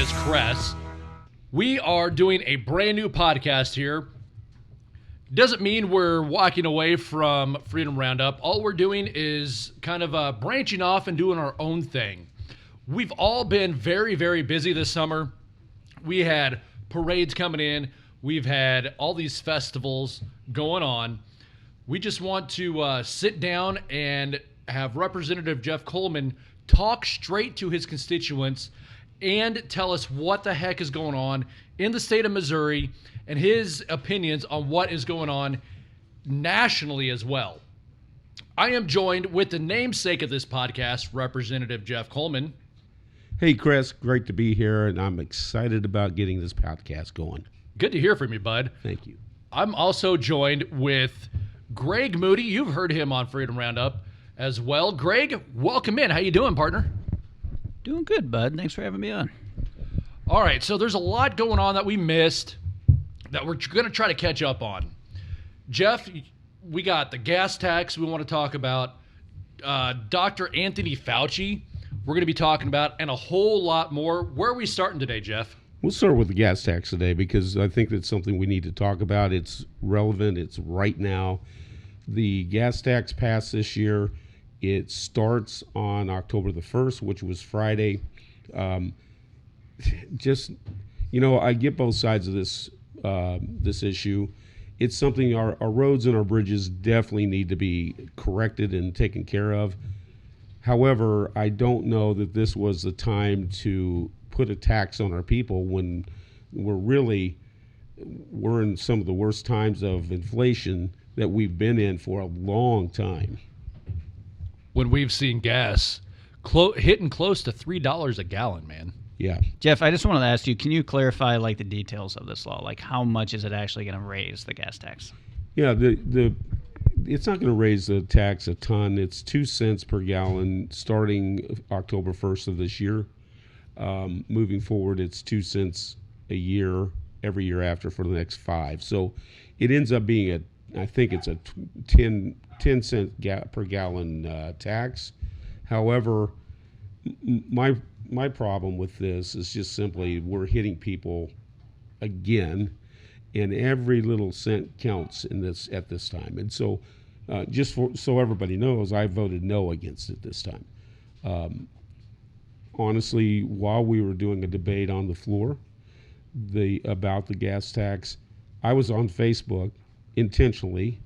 is Kress. We are doing a brand new podcast here. Doesn't mean we're walking away from Freedom Roundup. All we're doing is kind of branching off and doing our own thing. We've all been very, very busy this summer. We had parades coming in. We've had all these festivals going on. We just want to sit down and have Representative Jeff Coleman talk straight to his constituents and tell us what the heck is going on in the state of Missouri and his opinions on what is going on nationally as well. I am joined with the namesake of this podcast, Representative Jeff Coleman. Hey, Chris, great to be here, and I'm excited about getting this podcast going. Good to hear from you, bud. Thank you. I'm also joined with Greg Moody. You've heard him on Freedom Roundup as well. Greg, welcome in. How you doing, partner? Doing good, bud. Thanks for having me on. All right, so there's a lot going on that we missed that we're going to try to catch up on. Jeff, we got the gas tax we want to talk about. Dr. Anthony Fauci, we're going to be talking about, and a whole lot more. Where are we starting today, Jeff? We'll start with the gas tax today because I think that's something we need to talk about. It's relevant. It's right now. The gas tax passed this year. It starts on October the 1st, which was Friday. I get both sides of this issue. It's something our roads and our bridges definitely need to be corrected and taken care of. However, I don't know that this was the time to put a tax on our people when we're in some of the worst times of inflation that we've been in for a long time. When we've seen gas hitting close to $3 a gallon, man. Yeah. Jeff, I just wanted to ask you, can you clarify the details of this law? Like how much is it actually going to raise the gas tax? Yeah, it's not going to raise the tax a ton. It's 2 cents per gallon starting October 1st of this year. Moving forward, it's 2 cents a year every year after for the next 5. So it ends up being I think it's a 10 cent per gallon tax. However, my problem with this is just simply we're hitting people again, and every little cent counts at this time. And so, so everybody knows, I voted no against it this time. Honestly, while we were doing a debate on the floor about the gas tax, I was on Facebook intentionally.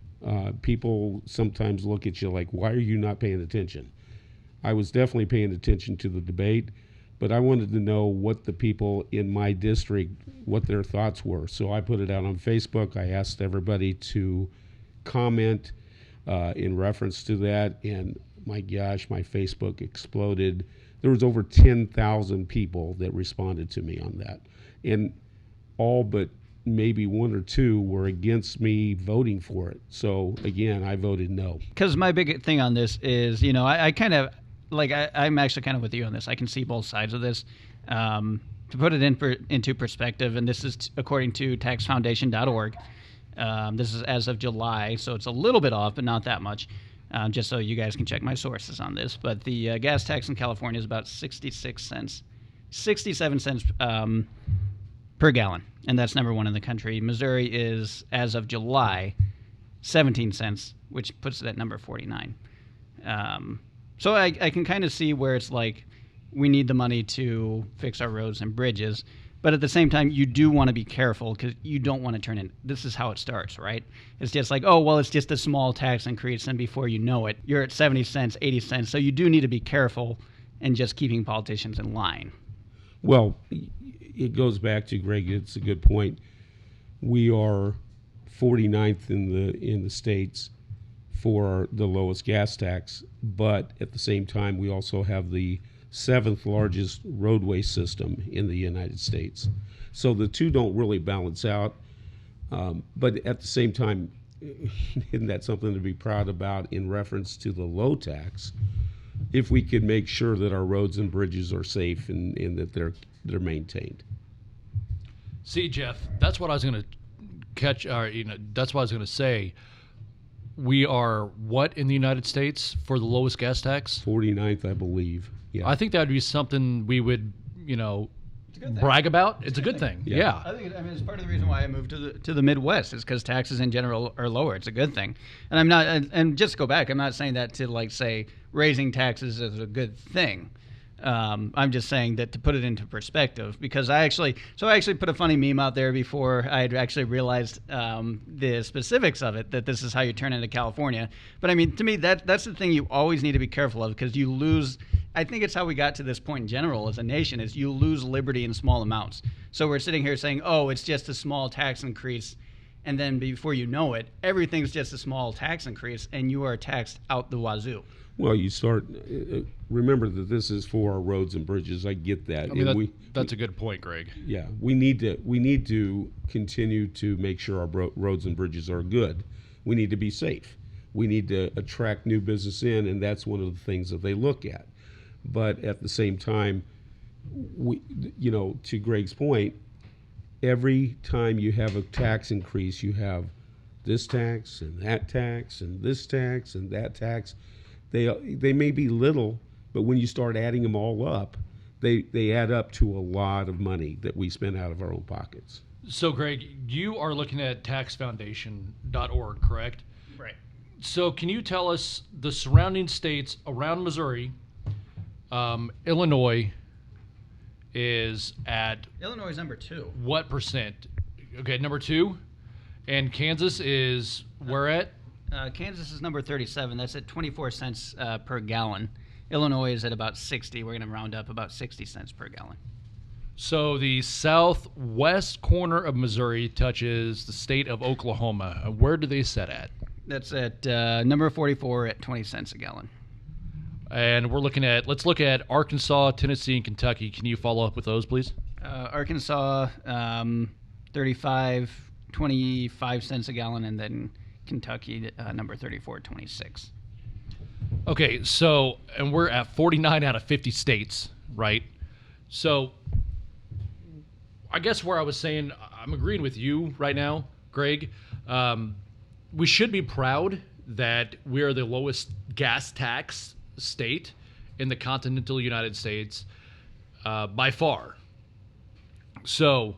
People sometimes look at you like, why are you not paying attention? I was definitely paying attention to the debate, but I wanted to know what the people in my district, what their thoughts were. So I put it out on Facebook. I asked everybody to comment in reference to that, and my gosh, my Facebook exploded. There was over 10,000 people that responded to me on that, and all but maybe 1 or 2 were against me voting for it. So again, I voted no. Because my big thing on this is, I kind of I'm actually kind of with you on this. I can see both sides of this. To put it into perspective, and this is according to taxfoundation.org. This is as of July, so it's a little bit off, but not that much. Just so you guys can check my sources on this. But the gas tax in California is about 67 cents per gallon, and that's number 1 in the country. Missouri is, as of July, 17 cents, which puts it at number 49. So I can kind of see where it's like we need the money to fix our roads and bridges, but at the same time, you do want to be careful because you don't want to turn in. This is how it starts, right? It's just like, oh, well, it's just a small tax increase, and before you know it, you're at 70 cents, 80 cents. So you do need to be careful and just keeping politicians in line. Well, it goes back to, Greg, it's a good point. We are 49th in the states for the lowest gas tax, but at the same time, we also have the 7th largest roadway system in the United States. So the two don't really balance out, but at the same time, isn't that something to be proud about in reference to the low tax? If we could make sure that our roads and bridges are safe and that they're maintained. See, Jeff, that's what I was going to that's what I was going to say. We are what in the United States for the lowest gas tax? 49th, I believe. Yeah. I think that would be something we would, brag about. It's a good thing. Yeah. I think it's part of the reason why I moved to the Midwest is because taxes in general are lower. It's a good thing, and I'm not. And just to go back, I'm not saying that to like say raising taxes is a good thing. I'm just saying that to put it into perspective, because I actually put a funny meme out there before I had actually realized the specifics of it, that this is how you turn into California. But I mean, to me, that's the thing you always need to be careful of, because you lose. I think it's how we got to this point in general as a nation, is you lose liberty in small amounts. So we're sitting here saying, oh, it's just a small tax increase. And then before you know it, everything's just a small tax increase, and you are taxed out the wazoo. Well, you start. Remember that this is for our roads and bridges. I get that. I mean, that's a good point, Greg. Yeah, we need to continue to make sure our roads and bridges are good. We need to be safe. We need to attract new business in, and that's one of the things that they look at. But at the same time, to Greg's point, every time you have a tax increase, you have this tax and that tax and this tax and that tax. They may be little, but when you start adding them all up, they add up to a lot of money that we spend out of our own pockets. So, Greg, you are looking at taxfoundation.org, correct? Right. So can you tell us the surrounding states around Missouri? Illinois is at Illinois is number 2. what percent? Okay, number 2. And Kansas is where at? Kansas is number 37. That's at 24 cents per gallon. Illinois is at about 60. We're going to round up about 60 cents per gallon. So the southwest corner of Missouri touches the state of Oklahoma. Where do they set at? That's at number 44 at 20 cents a gallon. And let's look at Arkansas, Tennessee, and Kentucky. Can you follow up with those, please? Arkansas, 25 cents a gallon, and then Kentucky, number 34, 26. Okay, so, and we're at 49 out of 50 states, right? So, I guess where I was saying, I'm agreeing with you right now, Greg. We should be proud that we are the lowest gas tax state in the continental United States by far. So,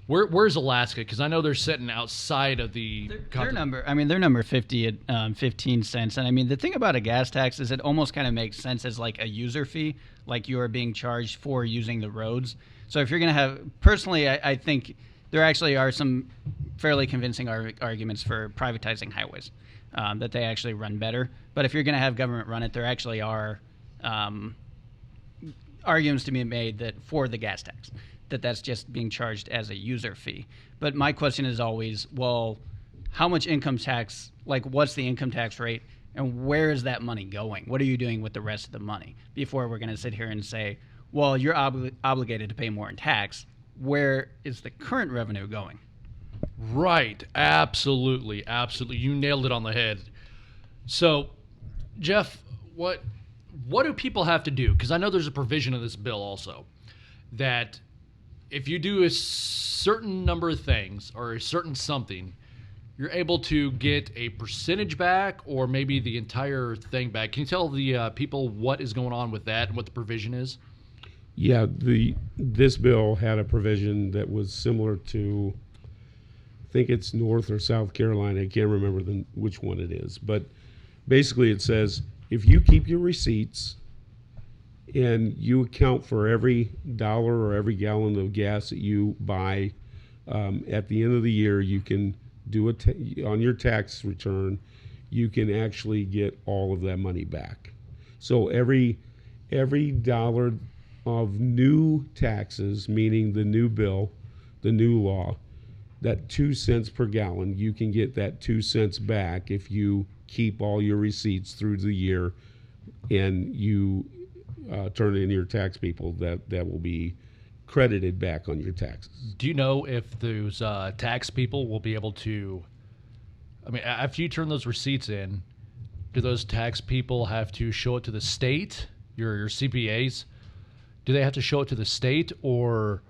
where's Alaska? Because I know they're sitting outside of the they're number 50 at 15 cents. And I mean, the thing about a gas tax is it almost kind of makes sense as like a user fee, like you are being charged for using the roads. So if you're going to have, personally, I think there actually are some fairly convincing arguments for privatizing highways, that they actually run better. But if you're going to have government run it, there actually are arguments to be made that for the gas tax, that's just being charged as a user fee. But my question is always, well, how much income tax, like what's the income tax rate, and where is that money going? What are you doing with the rest of the money? Before we're going to sit here and say, well, you're obligated to pay more in tax. Where is the current revenue going? Right. Absolutely. Absolutely. You nailed it on the head. So, Jeff, what do people have to do? Because I know there's a provision in this bill also that if you do a certain number of things or a certain something, you're able to get a percentage back or maybe the entire thing back. Can you tell the people what is going on with that and what the provision is? Yeah, this bill had a provision that was similar to, I think it's North or South Carolina. I can't remember which one it is. But basically it says if you keep your receipts and you account for every dollar or every gallon of gas that you buy, at the end of the year, you can do on your tax return, you can actually get all of that money back. So every dollar of new taxes, meaning the new bill, the new law, that 2 cents per gallon, you can get that 2 cents back if you keep all your receipts through the year and you turn it in your tax people. That will be credited back on your taxes. Do you know if those tax people will be able to, I mean, after you turn those receipts in, do those tax people have to show it to the state, your CPAs? Do they have to show it to the state, or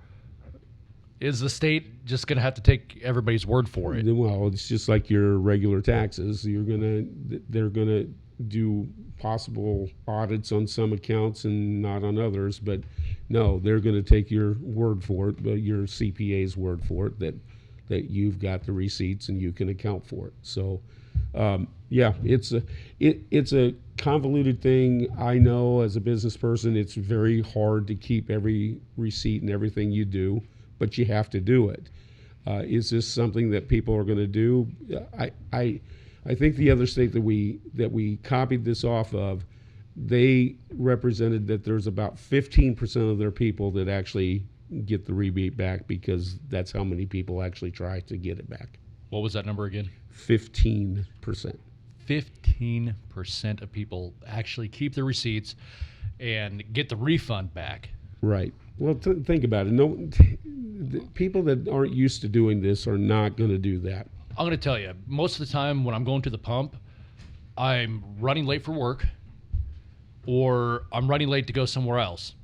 is the state just going to have to take everybody's word for it? Well, it's just like your regular taxes. They're gonna do possible audits on some accounts and not on others, but No, they're going to take your word for it, but your CPA's word for it that you've got the receipts and you can account for it. So, yeah, it's a convoluted thing. I know as a business person, it's very hard to keep every receipt and everything you do, but you have to do it. Is this something that people are going to do? I think the other state that we copied this off of, they represented that there's about 15% of their people that actually get the rebate back, because that's how many people actually try to get it back. What was that number again? 15%. 15% of people actually keep the receipts and get the refund back. Right. Well, think about it. No, the people that aren't used to doing this are not going to do that. I'm going to tell you, most of the time when I'm going to the pump, I'm running late for work, or I'm running late to go somewhere else.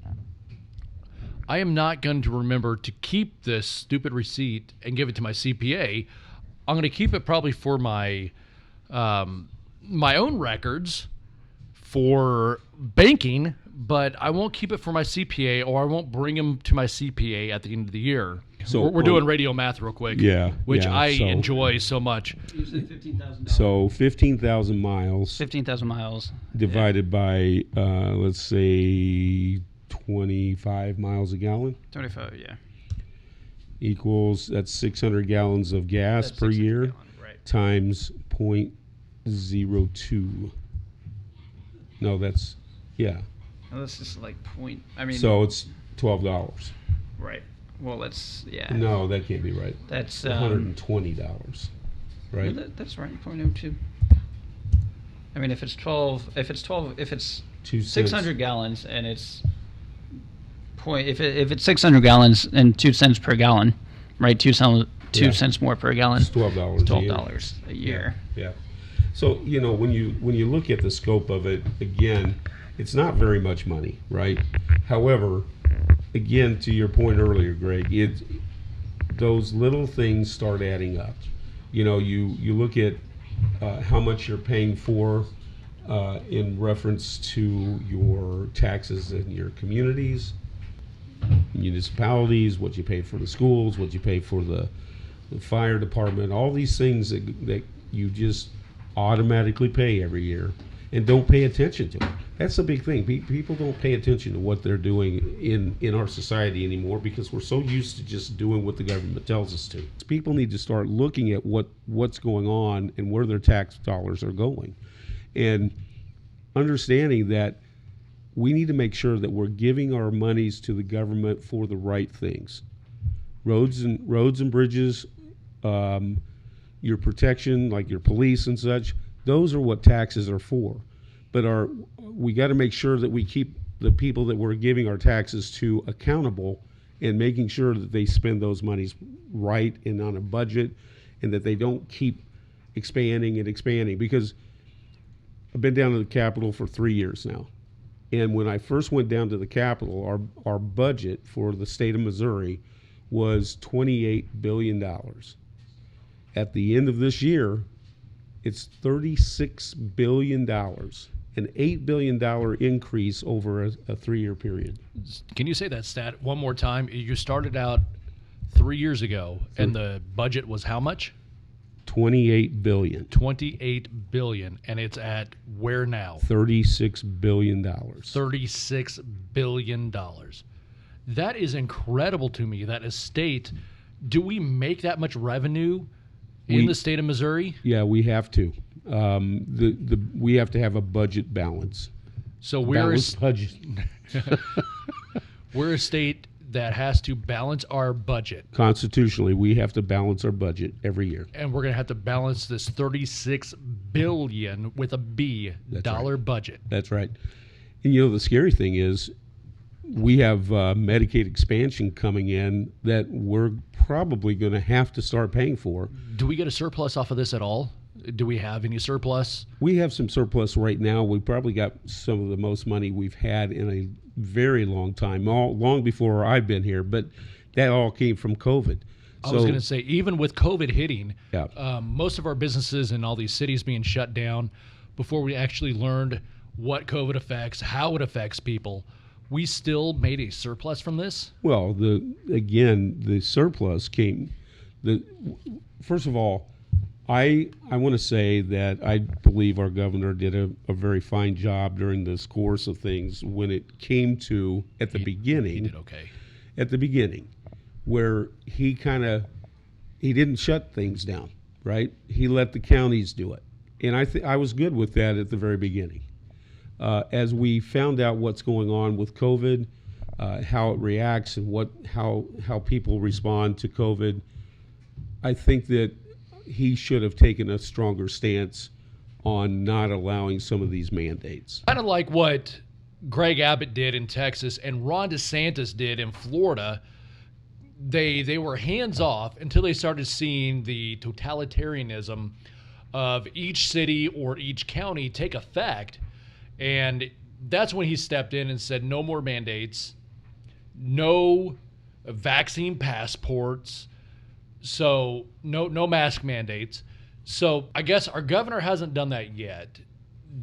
I am not going to remember to keep this stupid receipt and give it to my CPA. I'm going to keep it probably for my my own records for banking, but I won't keep it for my CPA, or I won't bring them to my CPA at the end of the year. So we're doing radio math real quick, which I enjoy so much. You said $15,000. So 15,000 miles. 15,000 miles divided by, let's say, 25 miles a gallon. 25, yeah. Equals, that's 600 gallons of gas per year, right. times 0.02. No, that's, yeah. Well, this is like point. I mean, so it's $12. Right. Well, yeah. No, that can't be right. That's $120, right? Well, that's right. 0.02. I mean, if it's 600 gallons and it's if it's 600 gallons and 2 cents per gallon, right? 2 cents more per gallon. It's $12. $12 a year. Yeah. So when you look at the scope of it, again, it's not very much money, right? However, again, to your point earlier, Greg, those little things start adding up. You look at how much you're paying for in reference to your taxes in your communities, municipalities, what you pay for the schools, what you pay for the fire department, all these things that you just automatically pay every year and don't pay attention to. That's the big thing. People don't pay attention to what they're doing in our society anymore, because we're so used to just doing what the government tells us to. People need to start looking at what's going on and where their tax dollars are going, and understanding that we need to make sure that we're giving our monies to the government for the right things. Roads and bridges, your protection, like your police and such, those are what taxes are for. But we got to make sure that we keep the people that we're giving our taxes to accountable, and making sure that they spend those monies right and on a budget, and that they don't keep expanding and expanding. Because I've been down to the Capitol for 3 years now. And when I first went down to the Capitol, our budget for the state of Missouri was $28 billion. At the end of this year, it's $36 billion, an $8 billion increase over a 3-year period. Can you say that stat one more time? You started out 3 years ago, and the budget was how much? $28 billion. $28 billion, and it's at where now? $36 billion. $36 billion. That is incredible to me. That estate, do we make that much revenue in the state of Missouri? Yeah, we have to. We have to have a budget balance. So we're a state that has to balance our budget. Constitutionally, we have to balance our budget every year. And we're going to have to balance this $36 billion with a B dollar budget. That's right. And the scary thing is, we have Medicaid expansion coming in that we're probably going to have to start paying for. Do we get a surplus off of this at all? Do we have any surplus? We have some surplus right now. We probably got some of the most money we've had in a very long time, long before I've been here, but that all came from COVID. I was going to say, even with COVID hitting, most of our businesses in all these cities being shut down, before we actually learned what COVID affects, how it affects people, we still made a surplus from this? Well, the surplus came. First of all, I want to say that I believe our governor did a very fine job during this course of things when it came to the beginning. He did okay. At the beginning, where he didn't shut things down, right? He let the counties do it, and I was good with that at the very beginning. As we found out what's going on with COVID, how it reacts, and how people respond to COVID, I think that he should have taken a stronger stance on not allowing some of these mandates. Kind of like what Greg Abbott did in Texas and Ron DeSantis did in Florida. They were hands off until they started seeing the totalitarianism of each city or each county take effect. And that's when he stepped in and said, no more mandates, no vaccine passports, so no mask mandates. So I guess our governor hasn't done that yet.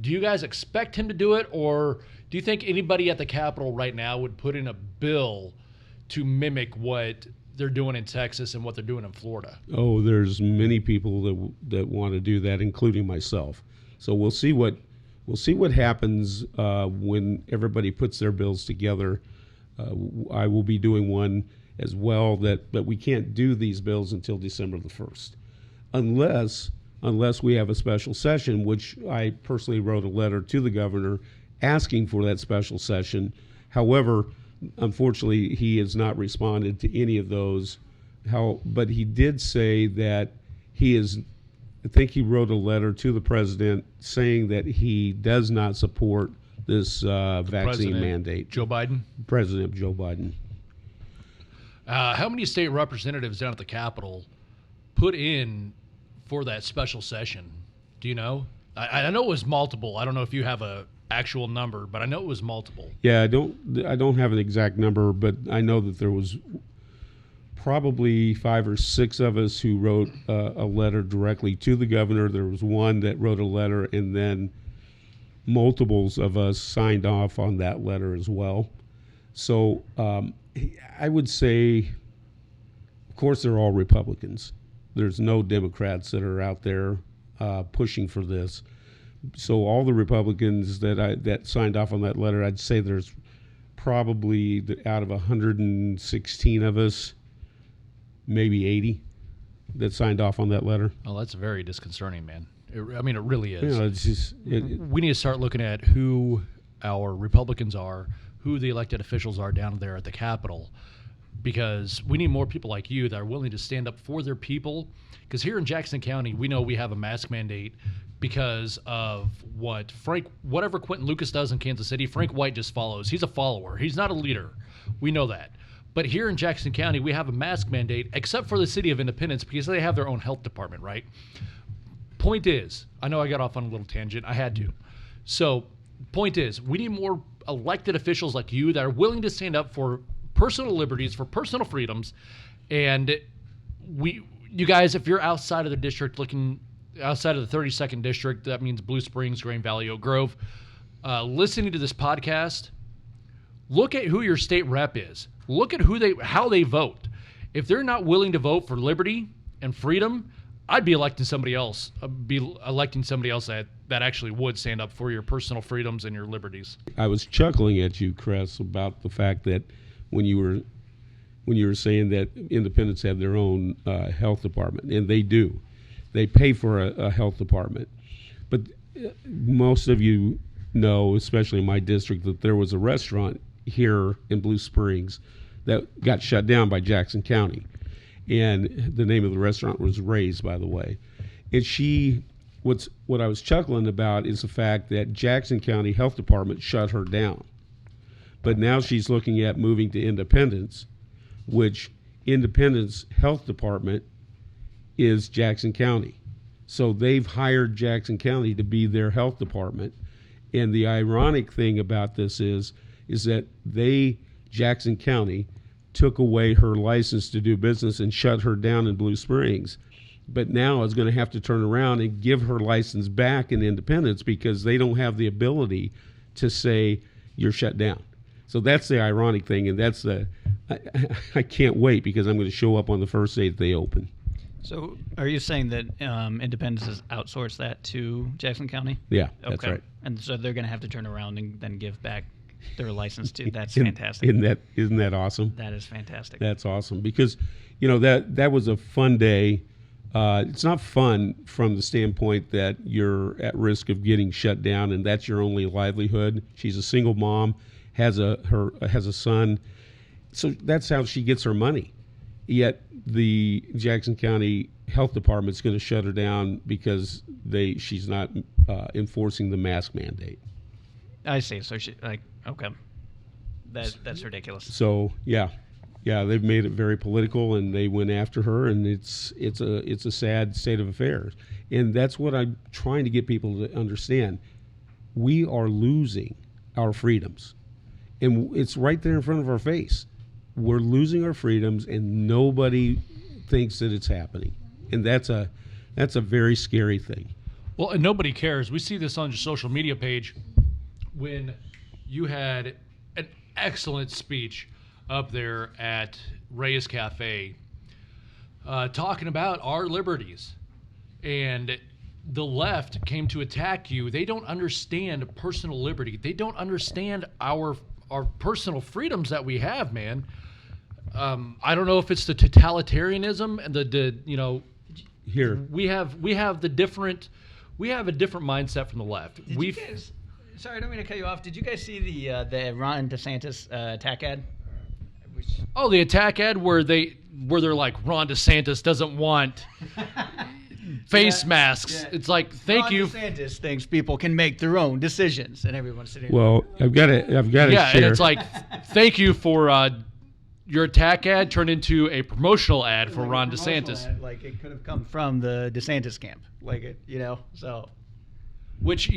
Do you guys expect him to do it, or do you think anybody at the Capitol right now would put in a bill to mimic what they're doing in Texas and what they're doing in Florida? Oh, there's many people that want to do that, including myself. So we'll see what happens when everybody puts their bills together. I will be doing one as well, that we can't do these bills until December the 1st, unless we have a special session, which I personally wrote a letter to the governor asking for that special session. However, unfortunately, he has not responded to any of those. But he did say that I think he wrote a letter to the president saying that he does not support this vaccine mandate. President Joe Biden. How many state representatives down at the Capitol put in for that special session? Do you know? I know it was multiple. I don't know if you have a actual number, but I know it was multiple. Yeah, I don't have an exact number, but I know that there was probably 5 or 6 of us who wrote a letter directly to the governor. There was one that wrote a letter, and then multiples of us signed off on that letter as well. So I would say, of course, they're all Republicans. There's no Democrats that are out there pushing for this. So all the Republicans that signed off on that letter, I'd say there's probably out of 116 of us, maybe 80 that signed off on that letter. Oh, that's very disconcerting, man. It really is. You know, it's just we need to start looking at who our Republicans are, who the elected officials are down there at the Capitol, because we need more people like you that are willing to stand up for their people. Because here in Jackson County, we know we have a mask mandate because of whatever Quentin Lucas does in Kansas City. Frank White just follows. He's a follower. He's not a leader. We know that. But here in Jackson County, we have a mask mandate, except for the city of Independence, because they have their own health department, right? Point is, I know I got off on a little tangent. I had to. So, point is, we need more elected officials like you that are willing to stand up for personal liberties, for personal freedoms. And you guys, if you're outside of the district, looking outside of the 32nd district, that means Blue Springs, Grand Valley, Oak Grove, listening to this podcast, look at who your state rep is. Look at how they vote. If they're not willing to vote for liberty and freedom, I'd be electing somebody else. That actually would stand up for your personal freedoms and your liberties. I was chuckling at you, Kress, about the fact that when you were saying that independents have their own health department, and they do. They pay for a health department. But most of you know, especially in my district, that there was a restaurant here in Blue Springs that got shut down by Jackson County. And the name of the restaurant was Ray's, by the way. And what I was chuckling about is the fact that Jackson County Health Department shut her down. But now she's looking at moving to Independence, which Independence Health Department is Jackson County. So they've hired Jackson County to be their health department. And the ironic thing about this is that Jackson County, took away her license to do business and shut her down in Blue Springs. But now is going to have to turn around and give her license back in Independence because they don't have the ability to say you're shut down. So that's the ironic thing, and that's I can't wait because I'm going to show up on the first day that they open. So are you saying that Independence has outsourced that to Jackson County? Yeah, that's right. And so they're going to have to turn around and then give back their license to. That's fantastic. Isn't that awesome? That is fantastic. That's awesome because, that was a fun day. It's not fun from the standpoint that you're at risk of getting shut down and that's your only livelihood. She's a single mom, has a son, so that's how she gets her money. Yet the Jackson County Health Department's going to shut her down because she's not enforcing the mask mandate. I see. So okay, that's ridiculous. So yeah, they've made it very political, and they went after her, and it's a sad state of affairs, and that's what I'm trying to get people to understand. We are losing our freedoms, and it's right there in front of our face. We're losing our freedoms, and nobody thinks that it's happening, and that's a very scary thing. Well, and nobody cares. We see this on your social media page when you had an excellent speech up there at Ray's Cafe talking about our liberties, and the left came to attack you. They don't understand personal liberty. They don't understand our personal freedoms that we have, man. I don't know if it's the totalitarianism and the here we have a different mindset from the left. Sorry, I don't mean to cut you off. Did you guys see the Ron DeSantis attack ad? Oh, the attack ad where they're like, Ron DeSantis doesn't want face masks. Yeah. It's like, thank you. Ron DeSantis thinks people can make their own decisions, and everyone's sitting. Well, I've got to yeah, share. And it's like, thank you for your attack ad turned into a promotional ad for Ron DeSantis. Ad, like it could have come from the DeSantis camp, so. Which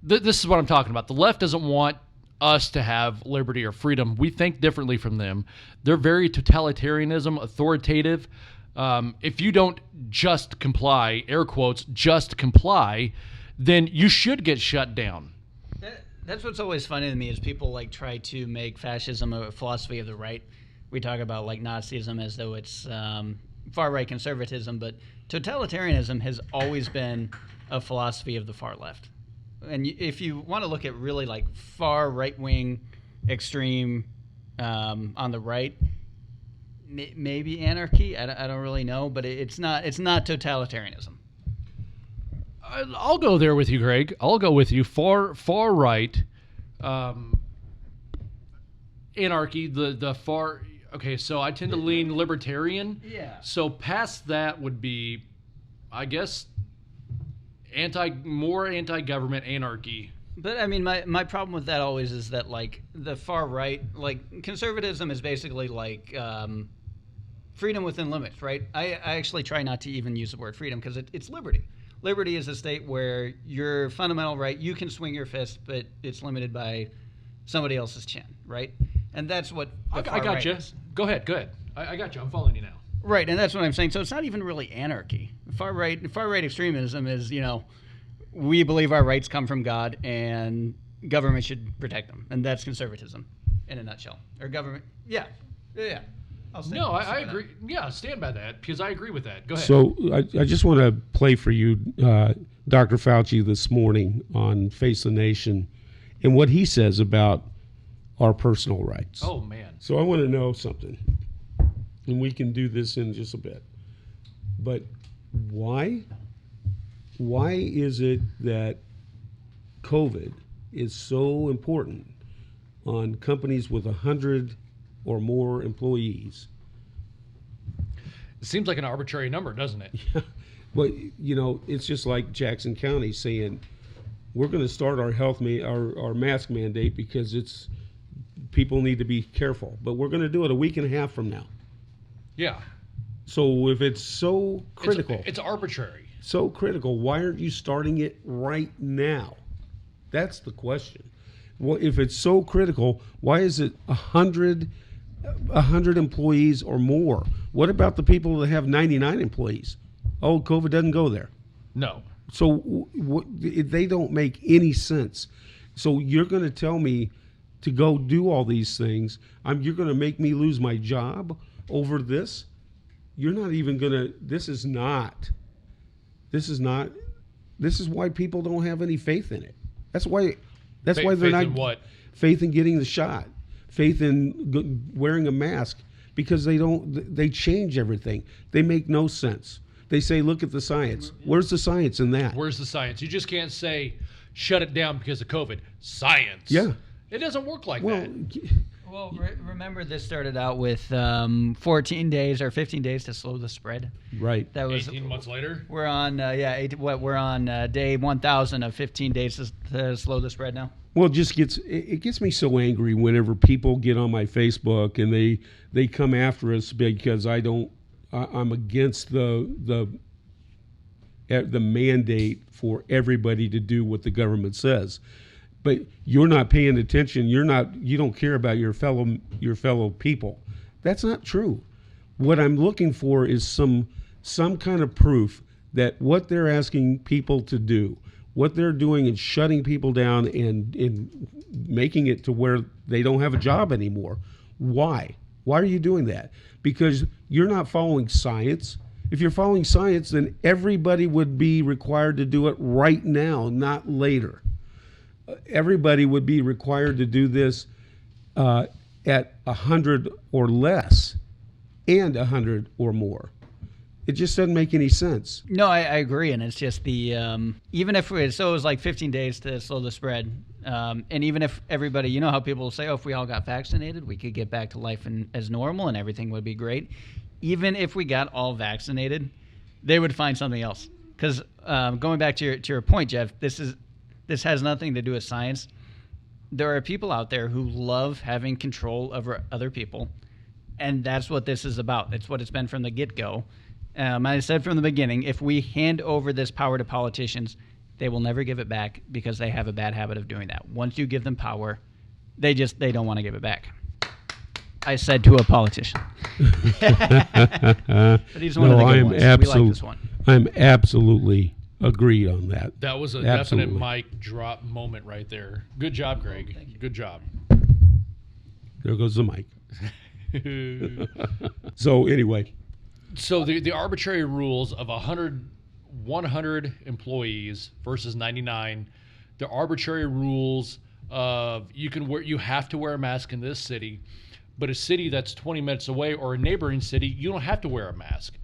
this is what I'm talking about. The left doesn't want us to have liberty or freedom. We think differently from them. They're very totalitarianism, authoritative. If you don't just comply, air quotes, just comply, then you should get shut down. That's what's always funny to me is people try to make fascism a philosophy of the right. We talk about Nazism as though it's far right conservatism, but totalitarianism has always been a philosophy of the far left. And if you want to look at really far right-wing extreme on the right, maybe anarchy. I don't really know, but it's not totalitarianism. I'll go there with you, Greg. I'll go with you. Far right anarchy. The far. Okay, so I tend to lean libertarian. Yeah. So past that would be, I guess, more anti-government anarchy. But I mean, my problem with that always is that the far right, conservatism is basically freedom within limits, right? I actually try not to even use the word freedom because it's liberty. Liberty is a state where your fundamental right, you can swing your fist, but it's limited by somebody else's chin, right? And that's what I got you. Is. Go ahead. I got you. I'm following you now. Right, and that's what I'm saying. So it's not even really anarchy. Far right extremism is, we believe our rights come from God and government should protect them, and that's conservatism in a nutshell. Or government, yeah. I agree. Yeah, stand by that because I agree with that. Go ahead. So I just want to play for you Dr. Fauci this morning on Face the Nation and what he says about our personal rights. Oh, man. So I want to know something, and we can do this in just a bit. But why is it that COVID is so important on companies with 100 or more employees? It seems like an arbitrary number, doesn't it? Yeah. But it's just like Jackson County saying we're going to start our mask mandate because people need to be careful, but we're going to do it a week and a half from now. Yeah. So if it's so critical, it's arbitrary. So critical, why aren't you starting it right now? That's the question. Well, if it's so critical, why is it 100 employees or more? What about the people that have 99 employees? Oh, COVID doesn't go there. No. So they don't make any sense. So you're going to tell me to go do all these things. You're going to make me lose my job over this? You're not even going to, this is why people don't have any faith in it. That's why they're not. In what? Faith in getting the shot. Faith in wearing a mask, because they change everything. They make no sense. They say, look at the science. Where's the science in that? Where's the science? You just can't say, shut it down because of COVID. Science. Yeah. It doesn't work like that. Well, remember this started out with 14 days or 15 days to slow the spread. Right. That was 18 months later. We're on we're on day 1,000 of 15 days to slow the spread now. Well, it gets me so angry whenever people get on my Facebook and they come after us because I'm against the mandate for everybody to do what the government says. But you're not paying attention. You don't care about your fellow people. That's not true. What I'm looking for is some kind of proof that what they're asking people to do, what they're doing is shutting people down and making it to where they don't have a job anymore. Why? Why are you doing that? Because you're not following science. If you're following science, then everybody would be required to do it right now, not later. Everybody would be required to do this at 100 or less and 100 or more. It just doesn't make any sense. No, I agree, and it's just the even if it was like 15 days to slow the spread, and even if everybody, you know how people say, oh, if we all got vaccinated, we could get back to life as normal and everything would be great. Even if we got all vaccinated, they would find something else. Because going back to your point, Jeff, this has nothing to do with science. There are people out there who love having control over other people, and that's what this is about. It's what it's been from the get-go. I said from the beginning, if we hand over this power to politicians, they will never give it back because they have a bad habit of doing that. Once you give them power, they don't want to give it back. I said to a politician. But he's one of the good ones. We like this one. I'm absolutely agreed on that. That was a definite mic drop moment right there. Good job, Greg. Good job. There goes the mic. So anyway. So the arbitrary rules of 100 employees versus 99, the arbitrary rules of you have to wear a mask in this city, but a city that's 20 minutes away or a neighboring city, you don't have to wear a mask.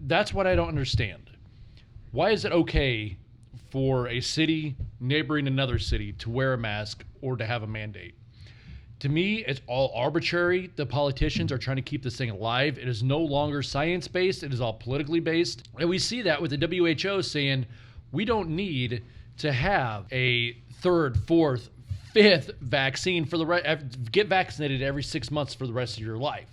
That's what I don't understand. Why is it okay for a city neighboring another city to wear a mask or to have a mandate? To me, it's all arbitrary. The politicians are trying to keep this thing alive. It is no longer science-based. It is all politically based. And we see that with the WHO saying we don't need to have a third, fourth, fifth vaccine for get vaccinated every 6 months for the rest of your life.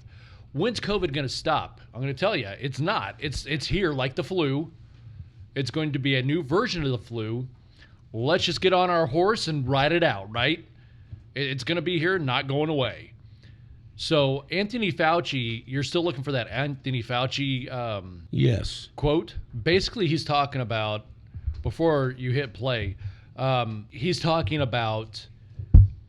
When's COVID going to stop? I'm going to tell you, it's not. It's here like the flu. It's going to be a new version of the flu. Let's just get on our horse and ride it out, right? It's going to be here, not going away. So Anthony Fauci, you're still looking for that Anthony Fauci yes quote. Basically, he's talking about, before you hit play, he's talking about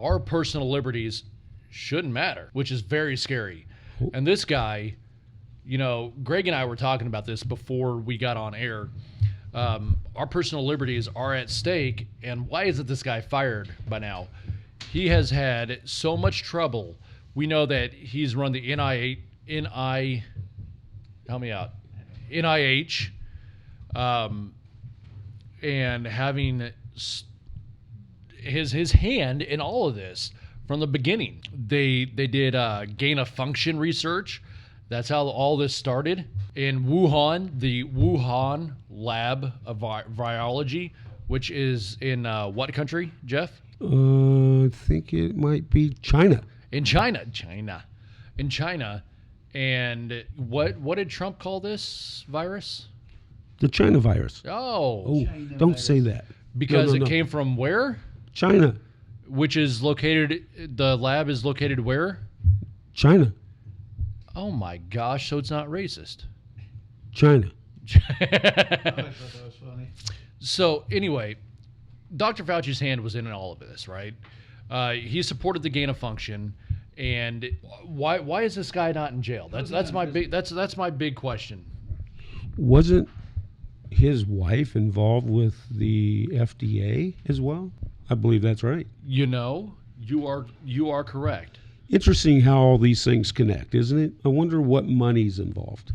our personal liberties shouldn't matter, which is very scary. And this guy, Greg and I were talking about this before we got on air. Our personal liberties are at stake, and why isn't this guy fired by now? He has had so much trouble. We know that he's run the NIH, and having his hand in all of this from the beginning. They did gain of function research. That's how all this started in Wuhan, the Wuhan lab of virology, which is in what country, Jeff? I think it might be China. In China. And what did Trump call this virus? The China virus. Oh, don't virus. Say that. Because it came from where? China. Which is located, the lab is located where? China. Oh my gosh, so it's not racist. China. I thought that was funny. So anyway, Dr. Fauci's hand was in all of this, right? He supported the gain of function, and why is this guy not in jail? That's my big question. Wasn't his wife involved with the FDA as well? I believe that's right. You are correct. Interesting how all these things connect, isn't it? I wonder what money's involved.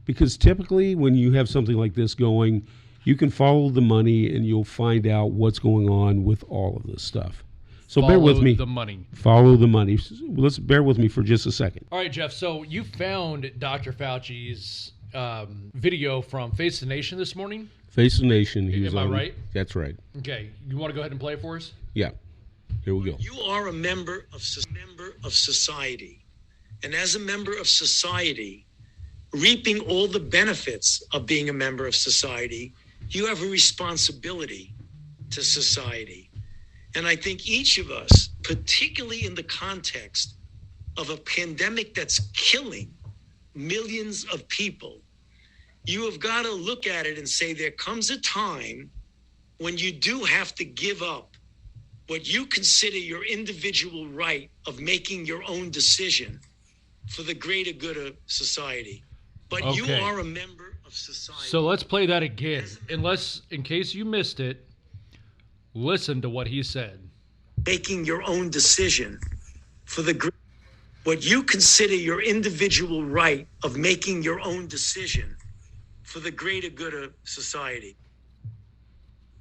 Because typically when you have something like this going, you can follow the money and you'll find out what's going on with all of this stuff. So bear with me. Follow the money. Follow the money. Let's bear with me for just a second. All right, Jeff. So you found Dr. Fauci's video from Face the Nation this morning? Face the Nation. Am I right? That's right. Okay. You want to go ahead and play it for us? Yeah. Here we go. You are a member of society. And as a member of society, reaping all the benefits of being a member of society, you have a responsibility to society. And I think each of us, particularly in the context of a pandemic that's killing millions of people, you have got to look at it and say there comes a time when you do have to give up what you consider your individual right of making your own decision for the greater good of society. But you are a member of society. So let's play that again. In case you missed it, listen to what he said. Making your own decision for the what you consider your individual right of making your own decision for the greater good of society.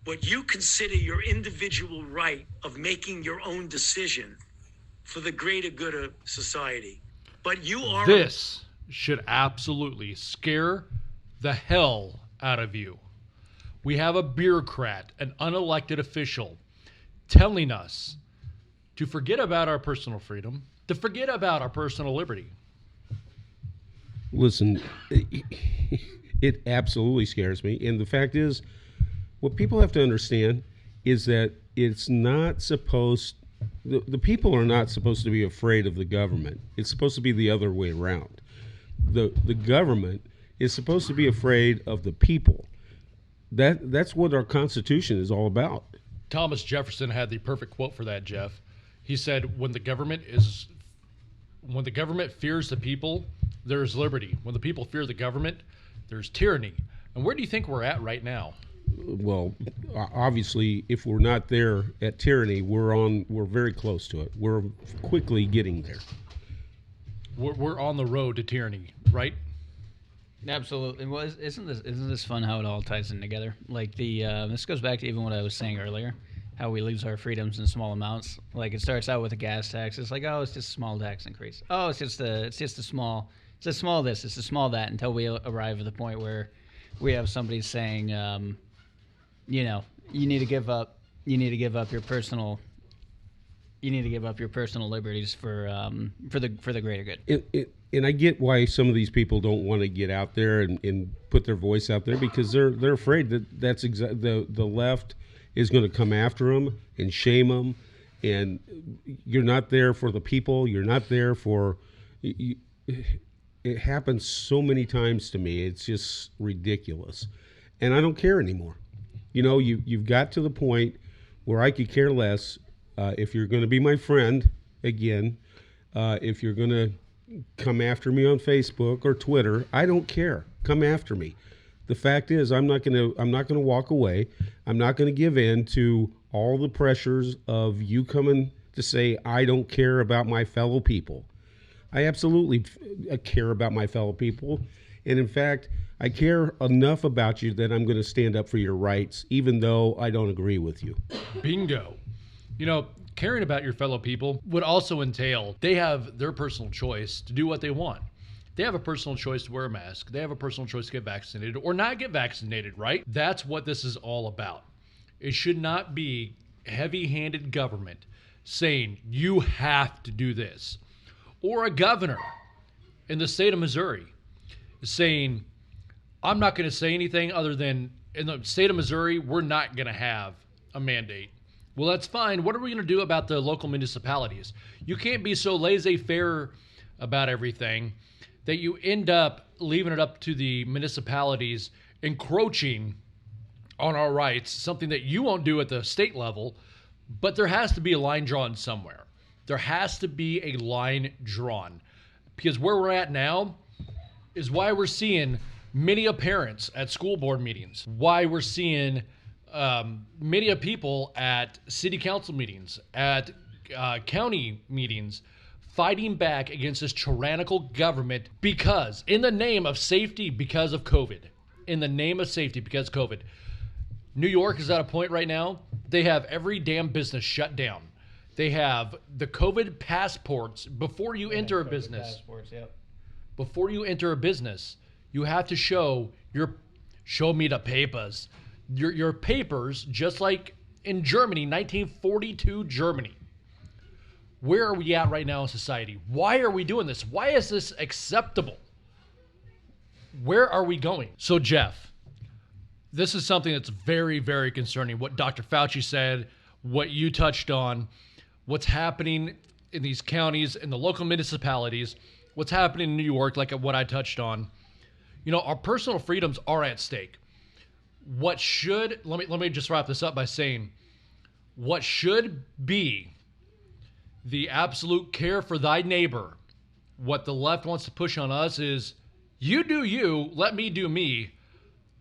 What you consider your individual right of making your own decision for the greater good of society. But you are... This should absolutely scare the hell out of you. We have a bureaucrat, an unelected official, telling us to forget about our personal freedom, to forget about our personal liberty. Listen, it absolutely scares me. And the fact is, what people have to understand is that it's not supposed, the people are not supposed to be afraid of the government. It's supposed to be the other way around. The government is supposed to be afraid of the people. That's what our Constitution is all about. Thomas Jefferson had the perfect quote for that, Jeff. He said, when the government fears the people, there's liberty. When the people fear the government, there's tyranny. And where do you think we're at right now? Well, obviously, if we're not there at tyranny, we're very close to it. We're quickly getting there. We're on the road to tyranny, right? Absolutely. Well, isn't this fun how it all ties in together? Like this goes back to even what I was saying earlier, how we lose our freedoms in small amounts. Like it starts out with a gas tax. It's like, oh, it's just a small tax increase. Oh, it's just a small this, it's a small that, until we arrive at the point where we have somebody saying, you need to give up your personal liberties for the greater good. And I get why some of these people don't want to get out there and put their voice out there, because they're afraid that that's the left is going to come after them and shame them. And you're not there for the people. You're not there for. It happens so many times to me. It's just ridiculous, and I don't care anymore. You've got to the point where I could care less if you're going to be my friend again. If you're going to come after me on Facebook or Twitter, I don't care. Come after me. The fact is, I'm not going to walk away. I'm not going to give in to all the pressures of you coming to say I don't care about my fellow people. I absolutely care about my fellow people, and in fact, I care enough about you that I'm going to stand up for your rights, even though I don't agree with you. Bingo. Caring about your fellow people would also entail they have their personal choice to do what they want. They have a personal choice to wear a mask. They have a personal choice to get vaccinated or not get vaccinated, right? That's what this is all about. It should not be heavy-handed government saying you have to do this. Or a governor in the state of Missouri saying, I'm not going to say anything other than in the state of Missouri, we're not going to have a mandate. Well, that's fine. What are we going to do about the local municipalities? You can't be so laissez-faire about everything that you end up leaving it up to the municipalities encroaching on our rights, something that you won't do at the state level, But there has to be a line drawn somewhere. There has to be a line drawn. Because where we're at now is why we're seeing many parents at school board meetings, why we're seeing many people at city council meetings, at county meetings, fighting back against this tyrannical government because, in the name of safety, because of COVID. In the name of safety, because of COVID. New York is at a point right now, they have every damn business shut down. They have the COVID passports before you enter a business. Before you enter a business, you have to show me the papers. Your papers, just like in Germany, 1942 Germany. Where are we at right now in society? Why are we doing this? Why is this acceptable? Where are we going? So, Jeff, this is something that's very, very concerning. What Dr. Fauci said, what you touched on, what's happening in these counties, in the local municipalities, what's happening in New York, like what I touched on. You know, our personal freedoms are at stake. Let me just wrap this up by saying, what should be the absolute care for thy neighbor, what the left wants to push on us is, you do you, let me do me.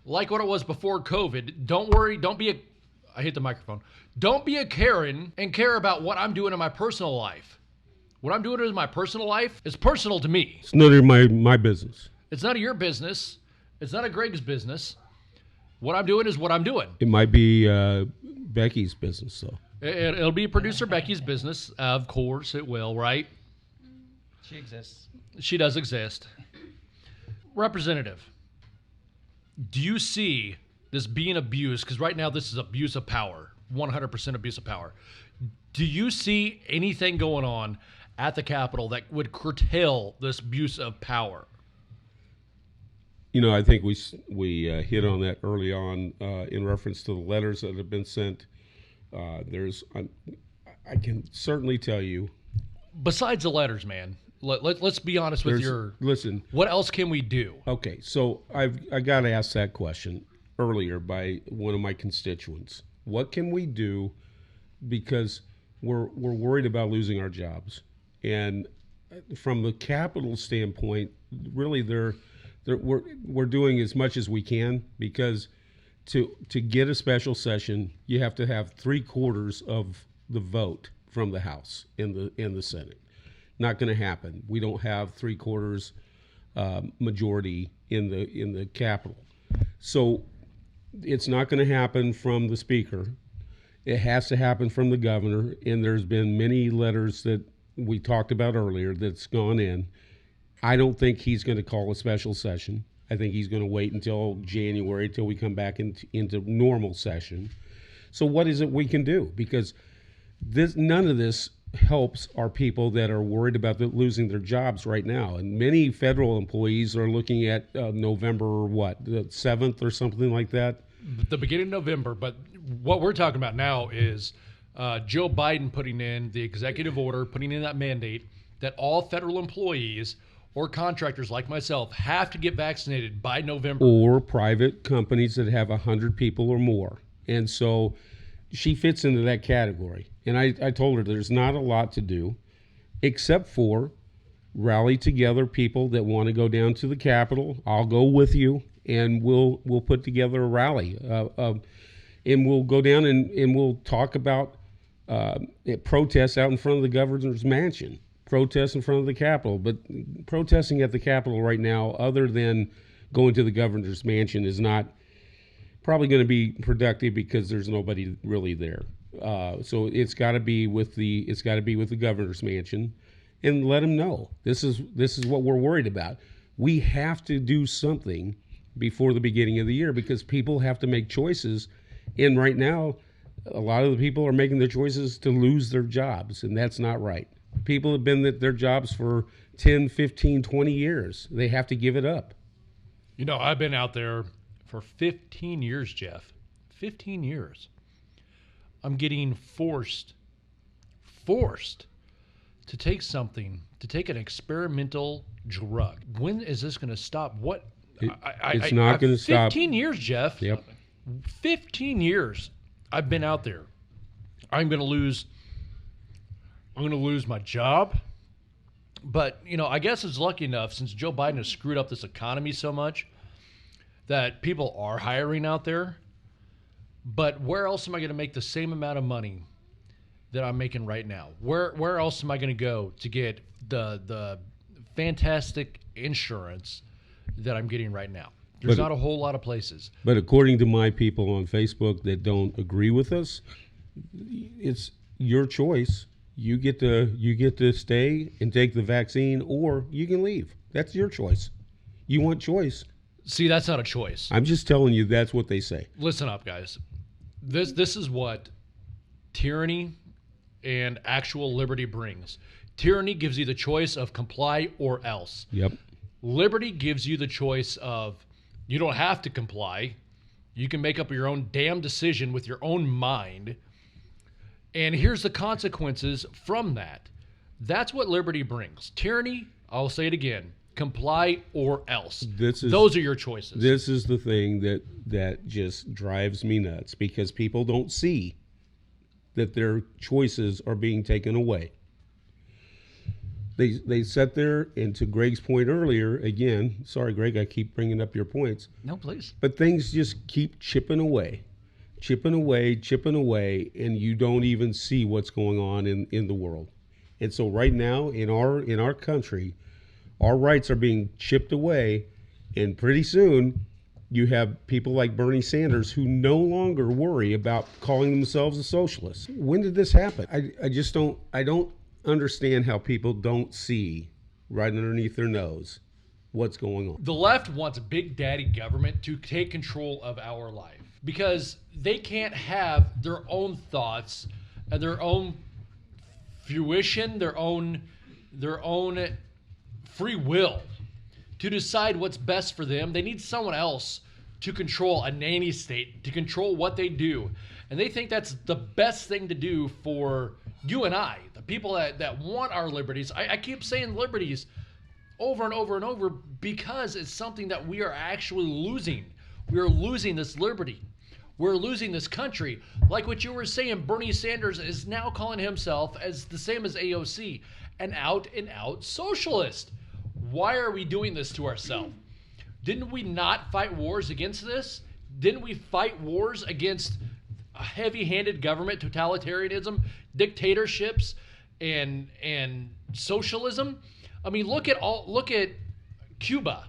Like what it was before COVID. Don't worry, I hit the microphone. Don't be a Karen and care about what I'm doing in my personal life. What I'm doing in my personal life is personal to me. It's none of my business. It's none of your business. It's none of Greg's business. What I'm doing is what I'm doing. It might be Becky's business, though. It'll be producer Becky's business. Of course it will, right? She exists. She does exist. Representative, do you see this being abused? Because right now this is abuse of power, 100% abuse of power. Do you see anything going on at the Capitol that would curtail this abuse of power? You know, I think we hit on that early on in reference to the letters that have been sent. I can certainly tell you. Besides the letters, man, let's be honest with Listen. What else can we do? Okay, so I got asked that question earlier by one of my constituents. What can we do? Because we're worried about losing our jobs, and from the Capitol standpoint, really we're doing as much as we can, because to get a special session, you have to have 3/4 of the vote from the House in the Senate. Not going to happen. We don't have 3/4 majority in the Capitol, so it's not going to happen from the Speaker. It has to happen from the governor, and there's been many letters that we talked about earlier that's gone in. I don't think he's going to call a special session. I think he's going to wait until January, till we come back into normal session. So what is it we can do? Because none of this helps our people that are worried about losing their jobs right now. And many federal employees are looking at November, the 7th or something like that? The beginning of November. But what we're talking about now is Joe Biden putting in the executive order, putting in that mandate that all federal employees or contractors like myself have to get vaccinated by November. Or private companies that have 100 people or more. And so she fits into that category. And I told her there's not a lot to do except for rally together people that want to go down to the Capitol. I'll go with you, and we'll put together a rally. And we'll go down and we'll talk about protests out in front of the governor's mansion. Protests in front of the Capitol, but protesting at the Capitol right now, other than going to the governor's mansion, is not probably going to be productive because there's nobody really there. So it's got to be with the governor's mansion, and let him know this is what we're worried about. We have to do something before the beginning of the year, because people have to make choices, and right now, a lot of the people are making their choices to lose their jobs, and that's not right. People have been at their jobs for 10, 15, 20 years. They have to give it up. You know, I've been out there for 15 years, Jeff. 15 years. I'm getting forced to take an experimental drug. When is this going to stop? It's not going to stop. 15 years, Jeff. Yep. 15 years I've been out there. I'm going to lose my job. But, I guess it's lucky enough, since Joe Biden has screwed up this economy so much, that people are hiring out there. But where else am I going to make the same amount of money that I'm making right now? Where else am I going to go to get the fantastic insurance that I'm getting right now? There's not a whole lot of places. But according to my people on Facebook that don't agree with us, it's your choice. You get to stay and take the vaccine, or you can leave. That's your choice. You want choice. See, that's not a choice. I'm just telling you that's what they say. Listen up, guys. This is what tyranny and actual liberty brings. Tyranny gives you the choice of comply or else. Yep. Liberty gives you the choice of you don't have to comply. You can make up your own damn decision with your own mind. And here's the consequences from that. That's what liberty brings. Tyranny, I'll say it again, comply or else. Those are your choices. This is the thing that just drives me nuts, because people don't see that their choices are being taken away. They sit there, and to Greg's point earlier, again, sorry, Greg, I keep bringing up your points. No, please. But things just keep chipping away, and you don't even see what's going on in the world. And so right now in our country, our rights are being chipped away, and pretty soon you have people like Bernie Sanders who no longer worry about calling themselves a socialist. When did this happen? I don't understand how people don't see right underneath their nose what's going on. The left wants big daddy government to take control of our life because they can't have their own thoughts and their own fruition, their own free will to decide what's best for them. They need someone else to control a nanny state, to control what they do. And they think that's the best thing to do for you and I, the people that want our liberties. I keep saying liberties over and over and over because it's something that we are actually losing. We are losing this liberty. We're losing this country. Like what you were saying, Bernie Sanders is now calling himself, as the same as AOC, an out-and-out socialist. Why are we doing this to ourselves? Didn't we not fight wars against this? Didn't we fight wars against a heavy-handed government, totalitarianism, dictatorships, and socialism? I mean, look at Cuba.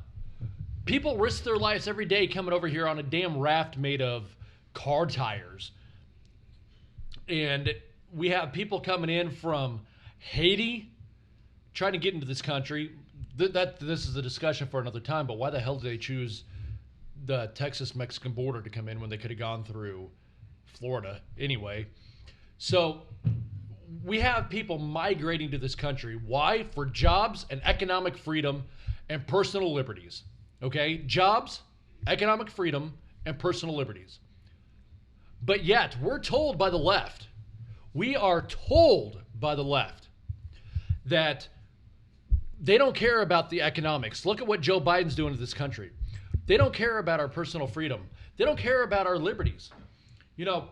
People risk their lives every day coming over here on a damn raft made of car tires. And we have people coming in from Haiti trying to get into this country. This is a discussion for another time, but why the hell did they choose the Texas-Mexican border to come in when they could have gone through Florida anyway? So we have people migrating to this country. Why? For jobs and economic freedom and personal liberties. Okay? Jobs, economic freedom, and personal liberties. But yet, we're told by the left, we are told by the left that they don't care about the economics. Look at what Joe Biden's doing to this country. They don't care about our personal freedom. They don't care about our liberties. You know,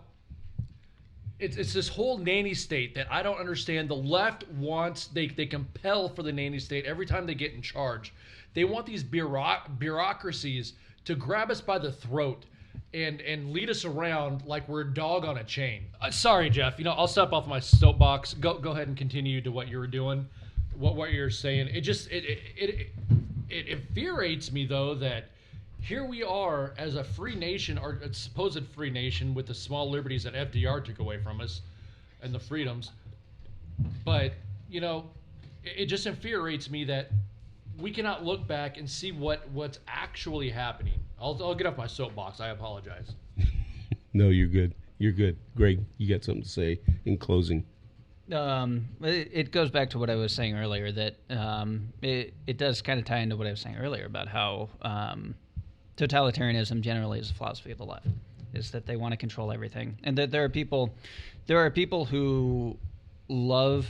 it's this whole nanny state that I don't understand. The left wants, they compel for the nanny state every time they get in charge. They want these bureaucracies to grab us by the throat and lead us around like we're a dog on a chain. Sorry, Jeff. I'll step off my soapbox. Go ahead and continue to what you were doing, what you're saying. It infuriates me, though, that here we are as a free nation, or a supposed free nation, with the small liberties that FDR took away from us and the freedoms. But, it just infuriates me that we cannot look back and see what's actually happening. I'll get off my soapbox. I apologize. No, you're good. You're good. Greg, you got something to say in closing? It goes back to what I was saying earlier, that it does kind of tie into what I was saying earlier about how totalitarianism generally is a philosophy of the left, is that they want to control everything, and that there are people who want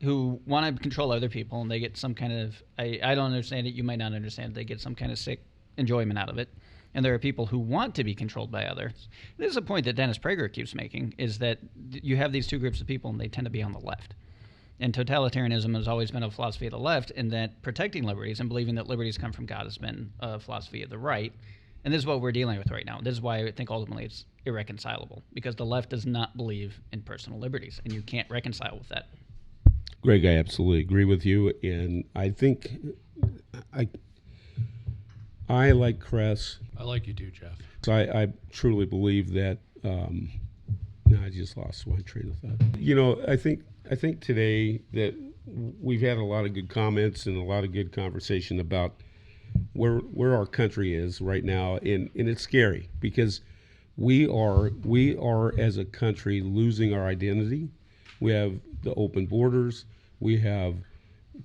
to control other people, and they get some kind of, I don't understand it, you might not understand it, they get some kind of sick enjoyment out of it. and there are people who want to be controlled by others. This is a point that Dennis Prager keeps making, is that you have these two groups of people, and they tend to be on the left. And totalitarianism has always been a philosophy of the left, and that protecting liberties and believing that liberties come from God has been a philosophy of the right. And this is what we're dealing with right now. This is why I think ultimately it's irreconcilable, because the left does not believe in personal liberties, and you can't reconcile with that. Greg, I absolutely agree with you, and I think I like Kress. I like you too, Jeff. I truly believe that. I just lost my train of thought. You know, I think today that we've had a lot of good comments and a lot of good conversation about where our country is right now, and it's scary because we are as a country losing our identity. We have the open borders. We have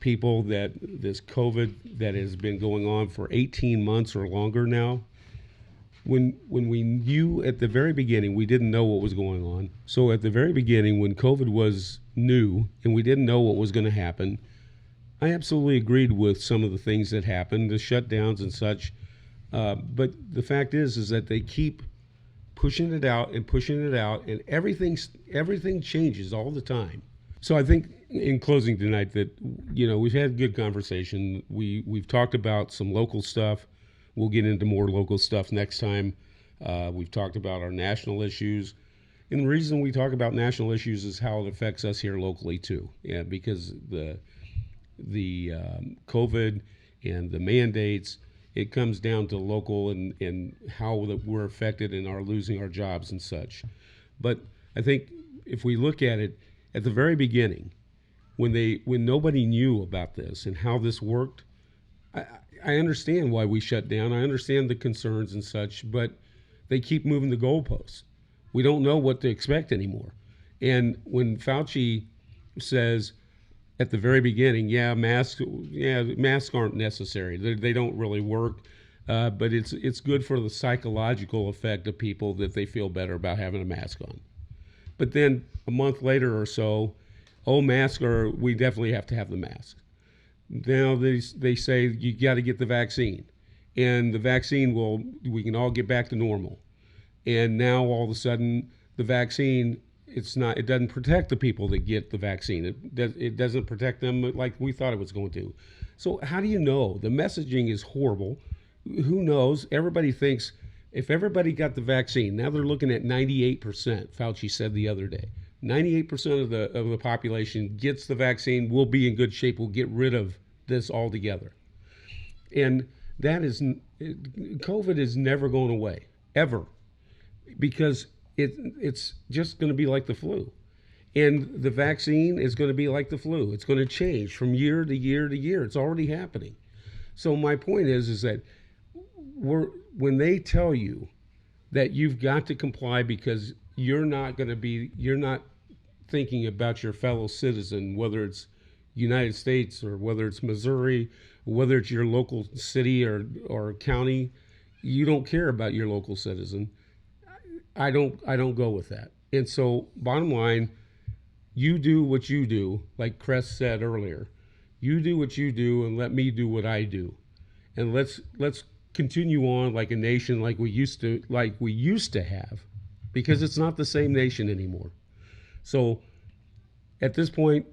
people that this COVID that has been going on for 18 months or longer now. When we knew at the very beginning, we didn't know what was going on. So at the very beginning, when COVID was new and we didn't know what was going to happen, I absolutely agreed with some of the things that happened, the shutdowns and such. But the fact is that they keep pushing it out, and everything changes all the time. So I think in closing tonight that, you know, we've had good conversation. We've talked about some local stuff. We'll get into more local stuff next time. We've talked about our national issues. And the reason we talk about national issues is how it affects us here locally too. Yeah, because the COVID and the mandates, it comes down to local and how that we're affected and are losing our jobs and such. But I think if we look at it at the very beginning, when nobody knew about this and how this worked, I understand why we shut down. I understand the concerns and such, but they keep moving the goalposts. We don't know what to expect anymore. And when Fauci says at the very beginning, masks aren't necessary. They don't really work, but it's good for the psychological effect of people that they feel better about having a mask on. But then a month later or so, we definitely have to have the mask. Now they say you got to get the vaccine, and the vaccine we can all get back to normal. And now all of a sudden the vaccine, it doesn't protect the people that get the vaccine. It doesn't protect them like we thought it was going to. So how do you know? The messaging is horrible. Who knows? Everybody thinks if everybody got the vaccine, now they're looking at 98%. Fauci said the other day, 98% of the population gets the vaccine. We'll be in good shape. We'll get rid of this altogether. And COVID is never going away, ever, because it's just going to be like the flu. And the vaccine is going to be like the flu. It's going to change from year to year to year. It's already happening. So my point is that when they tell you that you've got to comply because you're not thinking about your fellow citizen, whether it's United States or whether it's Missouri, or whether it's your local city or county, you don't care about your local citizen. I don't go with that. And so bottom line, you do what you do, like Kress said earlier. You do what you do and let me do what I do. And let's continue on like a nation like we used to have, because it's not the same nation anymore. So at this point,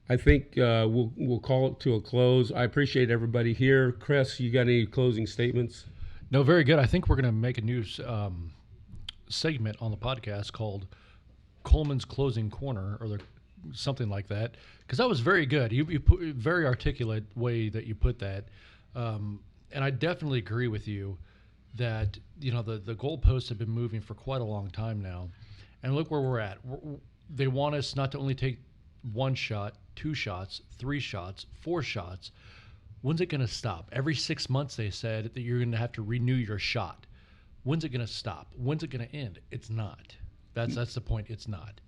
I think we'll call it to a close. I appreciate everybody here. Kress, you got any closing statements? No, very good. I think we're going to make a new segment on the podcast called Coleman's Closing Corner, or something like that, because that was very good. You put very articulate way that you put that, and I definitely agree with you that the goalposts have been moving for quite a long time now, and look where we're at. They want us not to only take 1 shot, 2 shots, 3 shots, 4 shots. When's it going to stop? Every 6 months they said that you're going to have to renew your shot. When's it going to stop? When's it going to end? It's not. That's the point. It's not.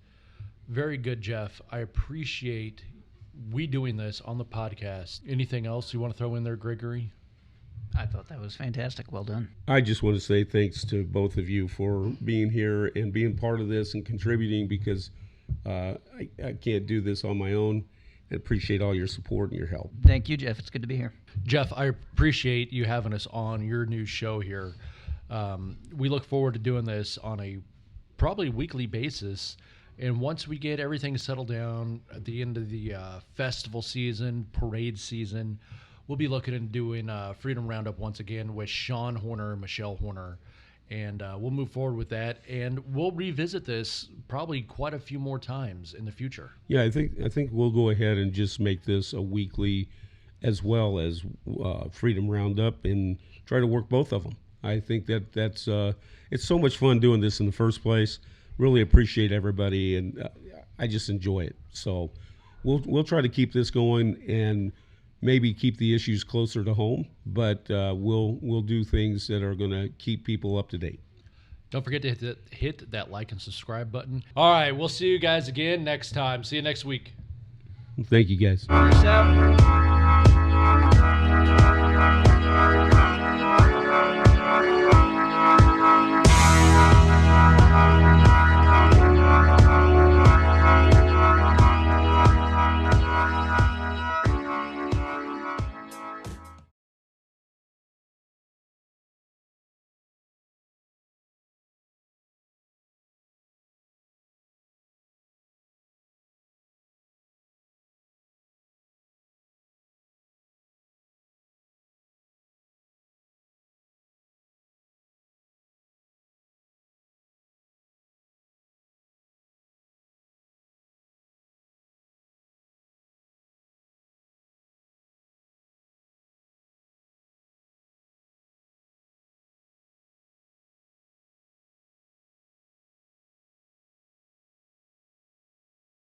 Very good, Jeff. I appreciate we doing this on the podcast. Anything else you want to throw in there, Gregory? I thought that was fantastic. Well done. I just want to say thanks to both of you for being here and being part of this and contributing, because I can't do this on my own. I appreciate all your support and your help. Thank you, Jeff. It's good to be here. Jeff, I appreciate you having us on your new show here. We look forward to doing this on a probably weekly basis. And once we get everything settled down at the end of the festival season, parade season, we'll be looking at doing Freedom Roundup once again with Sean Horner, Michelle Horner, and we'll move forward with that. And we'll revisit this probably quite a few more times in the future. Yeah, I think we'll go ahead and just make this a weekly, as well as Freedom Roundup, and try to work both of them. I think that's it's so much fun doing this in the first place. Really appreciate everybody, and I just enjoy it. So we'll try to keep this going and maybe keep the issues closer to home, but we'll do things that are going to keep people up to date. Don't forget to hit that like and subscribe button. All right, we'll see you guys again next time. See you next week. Thank you, guys. Peace out.